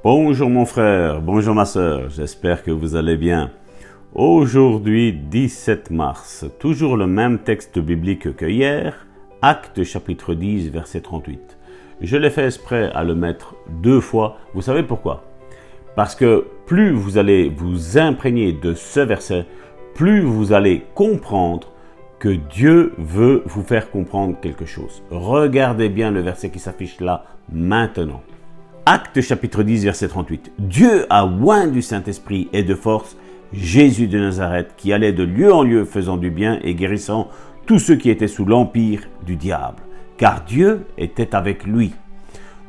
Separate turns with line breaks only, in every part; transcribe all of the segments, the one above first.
Bonjour mon frère, bonjour ma sœur, j'espère que vous allez bien. Aujourd'hui, 17 mars, toujours le même texte biblique que hier, Actes chapitre 10, verset 38. Je l'ai fait exprès à le mettre 2 fois, vous savez pourquoi? Parce que plus vous allez vous imprégner de ce verset, plus vous allez comprendre que Dieu veut vous faire comprendre quelque chose. Regardez bien le verset qui s'affiche là maintenant. Actes chapitre 10, verset 38. Dieu a oint du Saint-Esprit et de force Jésus de Nazareth, qui allait de lieu en lieu faisant du bien et guérissant tous ceux qui étaient sous l'empire du diable, car Dieu était avec lui.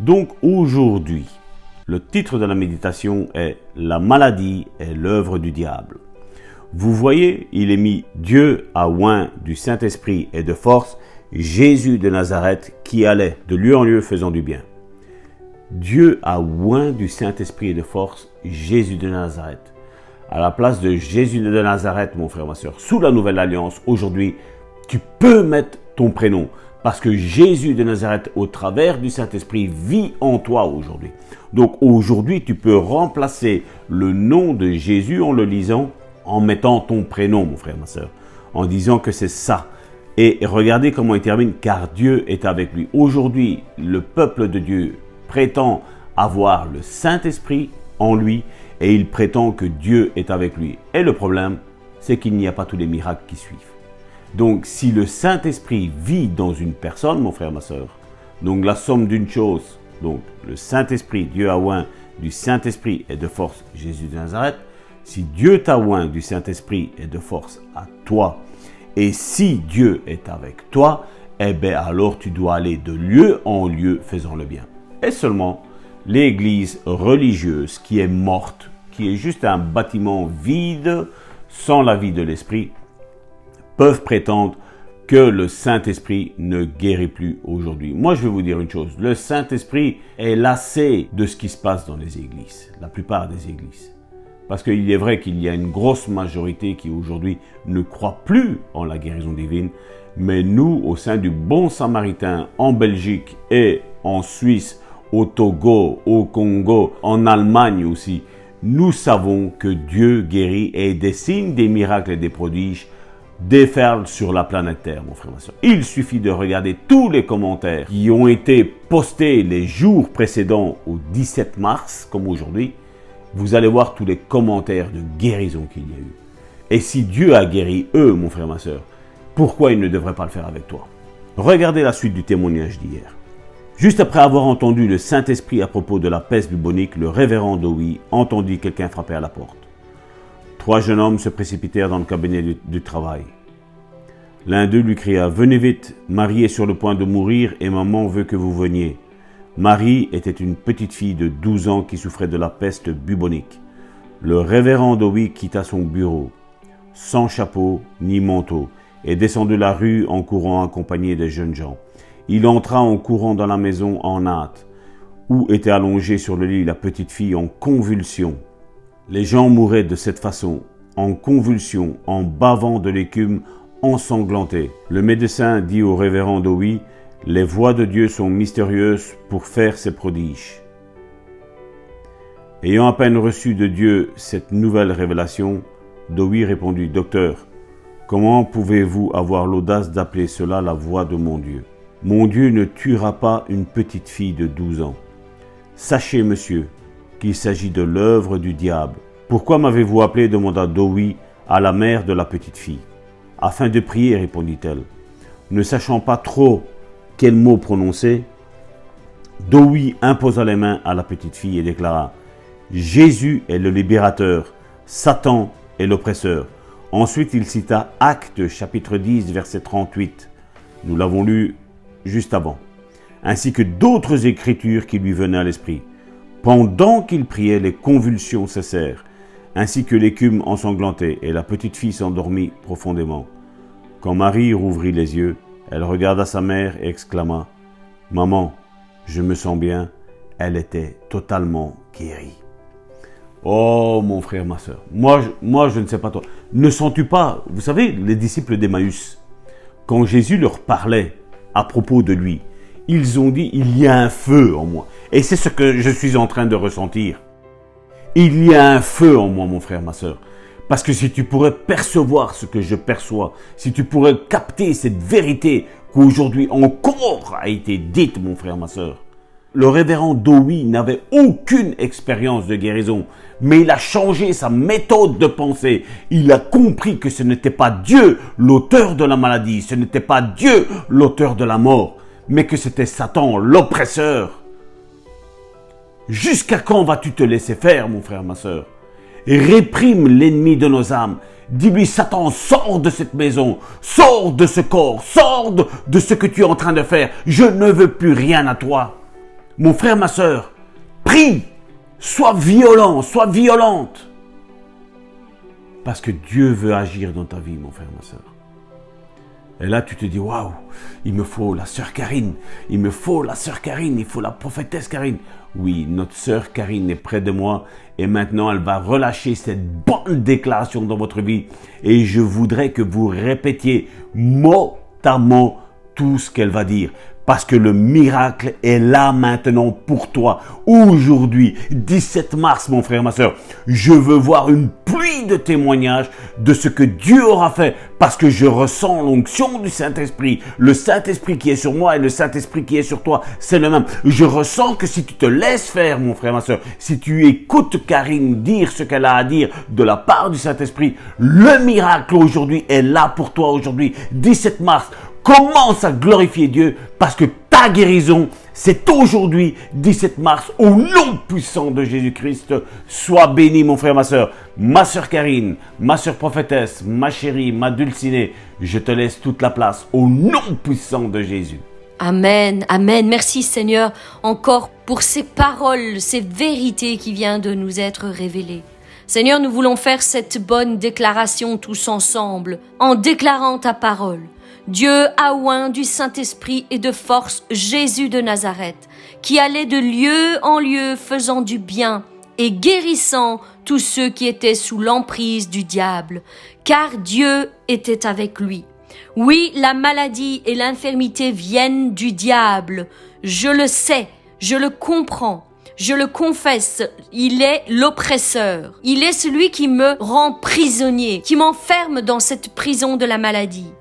Donc aujourd'hui, le titre de la méditation est « La maladie est l'œuvre du diable ». Vous voyez, il est mis « Dieu a oint du Saint-Esprit et de force Jésus de Nazareth, qui allait de lieu en lieu faisant du bien ». Dieu a oint du Saint-Esprit et de force Jésus de Nazareth. À la place de Jésus de Nazareth, mon frère, ma soeur, sous la nouvelle alliance, aujourd'hui, tu peux mettre ton prénom. Parce que Jésus de Nazareth, au travers du Saint-Esprit, vit en toi aujourd'hui. Donc aujourd'hui, tu peux remplacer le nom de Jésus en le lisant, en mettant ton prénom, mon frère, ma soeur, en disant que c'est ça. Et regardez comment il termine, car Dieu est avec lui. Aujourd'hui, le peuple de Dieu prétend avoir le Saint-Esprit en lui et il prétend que Dieu est avec lui. Et le problème, c'est qu'il n'y a pas tous les miracles qui suivent. Donc, si le Saint-Esprit vit dans une personne, mon frère, ma soeur, donc la somme d'une chose, donc le Saint-Esprit, Dieu a oint du Saint-Esprit et de force Jésus de Nazareth, si Dieu t'a oint du Saint-Esprit et de force à toi, et si Dieu est avec toi, eh bien alors tu dois aller de lieu en lieu faisant le bien. Et seulement l'église religieuse qui est morte, qui est juste un bâtiment vide, sans la vie de l'esprit, peuvent prétendre que le Saint-Esprit ne guérit plus aujourd'hui. Moi, je vais vous dire une chose, le Saint-Esprit est lassé de ce qui se passe dans les églises, la plupart des églises. Parce qu'il est vrai qu'il y a une grosse majorité qui aujourd'hui ne croit plus en la guérison divine, mais nous, au sein du Bon Samaritain, en Belgique et en Suisse, au Togo, au Congo, en Allemagne aussi, nous savons que Dieu guérit et des signes, des miracles et des prodiges déferlent sur la planète Terre, mon frère, ma soeur. Il suffit de regarder tous les commentaires qui ont été postés les jours précédents au 17 mars, comme aujourd'hui. Vous allez voir tous les commentaires de guérison qu'il y a eu. Et si Dieu a guéri eux, mon frère, ma soeur, pourquoi il ne devrait pas le faire avec toi? Regardez la suite du témoignage d'hier. Juste après avoir entendu le Saint-Esprit à propos de la peste bubonique, le révérend Dowie entendit quelqu'un frapper à la porte. 3 jeunes hommes se précipitèrent dans le cabinet du travail. L'un d'eux lui cria « Venez vite, Marie est sur le point de mourir et maman veut que vous veniez. » Marie était une petite fille de 12 ans qui souffrait de la peste bubonique. Le révérend Dowie quitta son bureau, sans chapeau ni manteau, et descendit la rue en courant accompagné des jeunes gens. Il entra en courant dans la maison en hâte, où était allongée sur le lit la petite fille en convulsion. Les gens mouraient de cette façon, en convulsion, en bavant de l'écume ensanglantée. Le médecin dit au révérend Dowie, « Les voies de Dieu sont mystérieuses pour faire ses prodiges. » Ayant à peine reçu de Dieu cette nouvelle révélation, Dowie répondit, « Docteur, comment pouvez-vous avoir l'audace d'appeler cela la voix de mon Dieu? Mon Dieu ne tuera pas une petite fille de 12 ans. Sachez, monsieur, qu'il s'agit de l'œuvre du diable. Pourquoi m'avez-vous appelé demanda Dowie à la mère de la petite fille. Afin de prier, répondit-elle. Ne sachant pas trop quel mot prononcer, Dowie imposa les mains à la petite fille et déclara « Jésus est le libérateur, Satan est l'oppresseur. » Ensuite, il cita Actes chapitre 10, verset 38. Nous l'avons lu juste avant, ainsi que d'autres écritures qui lui venaient à l'esprit. Pendant qu'il priait, les convulsions cessèrent, ainsi que l'écume ensanglantée, et la petite fille s'endormit profondément. Quand Marie rouvrit les yeux, elle regarda sa mère et exclama « Maman, je me sens bien. » Elle était totalement guérie. Oh mon frère, ma soeur, moi je ne sais pas toi. Ne sens-tu pas, vous savez, les disciples d'Emmaüs, quand Jésus leur parlait à propos de lui, ils ont dit, il y a un feu en moi. Et c'est ce que je suis en train de ressentir. Il y a un feu en moi, mon frère, ma sœur. Parce que si tu pourrais percevoir ce que je perçois, si tu pourrais capter cette vérité qu'aujourd'hui encore a été dite, mon frère, ma sœur. Le révérend Dowie n'avait aucune expérience de guérison, mais il a changé sa méthode de pensée. Il a compris que ce n'était pas Dieu l'auteur de la maladie, ce n'était pas Dieu l'auteur de la mort, mais que c'était Satan, l'oppresseur. Jusqu'à quand vas-tu te laisser faire, mon frère, ma sœur? Réprime l'ennemi de nos âmes. Dis-lui, Satan, sors de cette maison, sors de ce corps, sors de ce que tu es en train de faire. Je ne veux plus rien à toi. Mon frère, ma sœur, prie, sois violent, sois violente. Parce que Dieu veut agir dans ta vie, mon frère, ma sœur. Et là, tu te dis, waouh, il me faut la sœur Karine, il me faut la sœur Karine, il faut la prophétesse Karine. Oui, notre sœur Karine est près de moi et maintenant elle va relâcher cette bonne déclaration dans votre vie. Et je voudrais que vous répétiez mot à mot tout ce qu'elle va dire. Parce que le miracle est là maintenant pour toi. Aujourd'hui, 17 mars, mon frère, ma sœur, je veux voir une pluie de témoignages de ce que Dieu aura fait. Parce que je ressens l'onction du Saint-Esprit. Le Saint-Esprit qui est sur moi et le Saint-Esprit qui est sur toi, c'est le même. Je ressens que si tu te laisses faire, mon frère, ma sœur, si tu écoutes Karine dire ce qu'elle a à dire de la part du Saint-Esprit, le miracle aujourd'hui est là pour toi aujourd'hui, 17 mars. Commence à glorifier Dieu parce que ta guérison, c'est aujourd'hui, 17 mars, au nom puissant de Jésus-Christ. Sois béni, mon frère, ma sœur Karine, ma sœur prophétesse, ma chérie, ma dulcinée. Je te laisse toute la place au nom puissant de Jésus.
Amen, amen. Merci Seigneur encore pour ces paroles, ces vérités qui viennent de nous être révélées. Seigneur, nous voulons faire cette bonne déclaration tous ensemble, en déclarant ta parole. Dieu a oint du Saint-Esprit et de force Jésus de Nazareth, qui allait de lieu en lieu faisant du bien et guérissant tous ceux qui étaient sous l'emprise du diable, car Dieu était avec lui. Oui, la maladie et l'infirmité viennent du diable. Je le sais, je le comprends. Je le confesse, il est l'oppresseur. Il est celui qui me rend prisonnier, qui m'enferme dans cette prison de la maladie.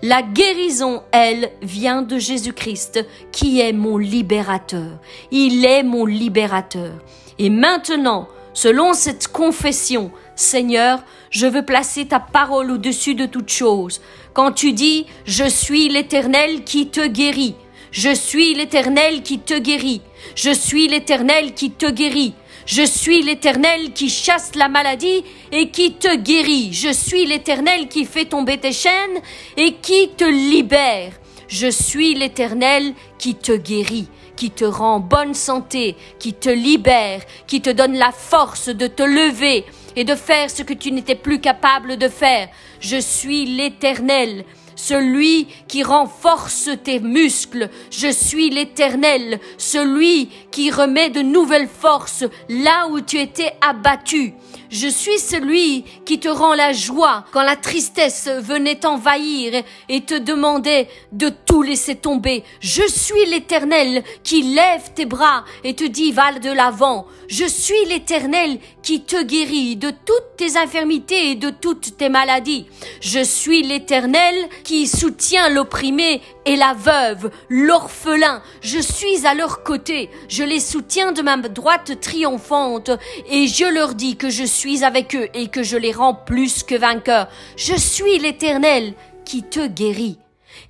La guérison, elle, vient de Jésus-Christ, qui est mon libérateur. Il est mon libérateur. Et maintenant, selon cette confession, Seigneur, je veux placer ta parole au-dessus de toute chose. Quand tu dis, je suis l'Éternel qui te guérit. Je suis l'Éternel qui te guérit. Je suis l'Éternel qui te guérit. Je suis l'Éternel qui chasse la maladie et qui te guérit. Je suis l'Éternel qui fait tomber tes chaînes et qui te libère. Je suis l'Éternel qui te guérit, qui te rend bonne santé, qui te libère, qui te donne la force de te lever et de faire ce que tu n'étais plus capable de faire. Je suis l'Éternel, celui qui renforce tes muscles. Je suis l'Éternel, celui qui remet de nouvelles forces là où tu étais abattu. Je suis celui qui te rend la joie quand la tristesse venait t'envahir et te demandait de tout laisser tomber. Je suis l'Éternel qui lève tes bras et te dit va de l'avant. Je suis l'Éternel qui te guérit de toutes tes infirmités et de toutes tes maladies. Je suis l'Éternel qui soutient l'opprimé et la veuve, l'orphelin. Je suis à leur côté. Je les soutiens de ma droite triomphante et je leur dis que je suis avec eux et que je les rends plus que vainqueurs. Je suis l'Éternel qui te guérit.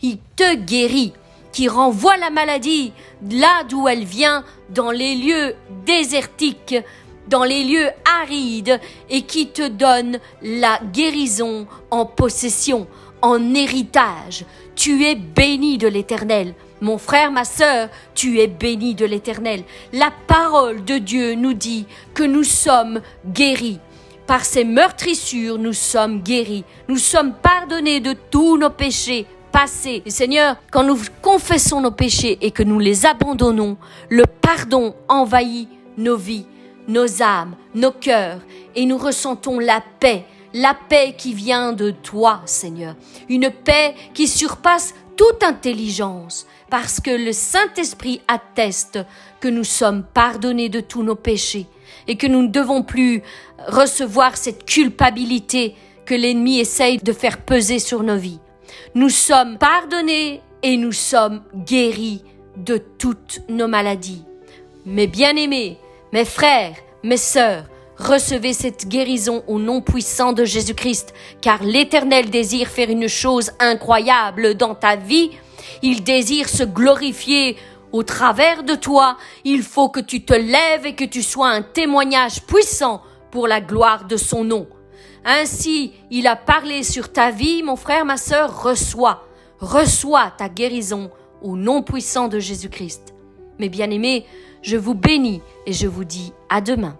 Il te guérit, qui renvoie la maladie là d'où elle vient, dans les lieux désertiques, dans les lieux arides, et qui te donne la guérison en possession, en héritage. Tu es béni de l'Éternel. Mon frère, ma sœur, tu es béni de l'Éternel. La parole de Dieu nous dit que nous sommes guéris. Par ses meurtrissures, nous sommes guéris. Nous sommes pardonnés de tous nos péchés passés. Et Seigneur, quand nous confessons nos péchés et que nous les abandonnons, le pardon envahit nos vies, nos âmes, nos cœurs, et nous ressentons la paix, la paix qui vient de toi, Seigneur. Une paix qui surpasse toute intelligence, parce que le Saint-Esprit atteste que nous sommes pardonnés de tous nos péchés et que nous ne devons plus recevoir cette culpabilité que l'ennemi essaye de faire peser sur nos vies. Nous sommes pardonnés et nous sommes guéris de toutes nos maladies. Mes bien-aimés, mes frères, mes sœurs, recevez cette guérison au nom puissant de Jésus-Christ, car l'Éternel désire faire une chose incroyable dans ta vie. Il désire se glorifier au travers de toi. Il faut que tu te lèves et que tu sois un témoignage puissant pour la gloire de son nom. Ainsi, il a parlé sur ta vie, mon frère, ma sœur, reçois ta guérison au nom puissant de Jésus-Christ. Mes bien-aimés, je vous bénis et je vous dis à demain.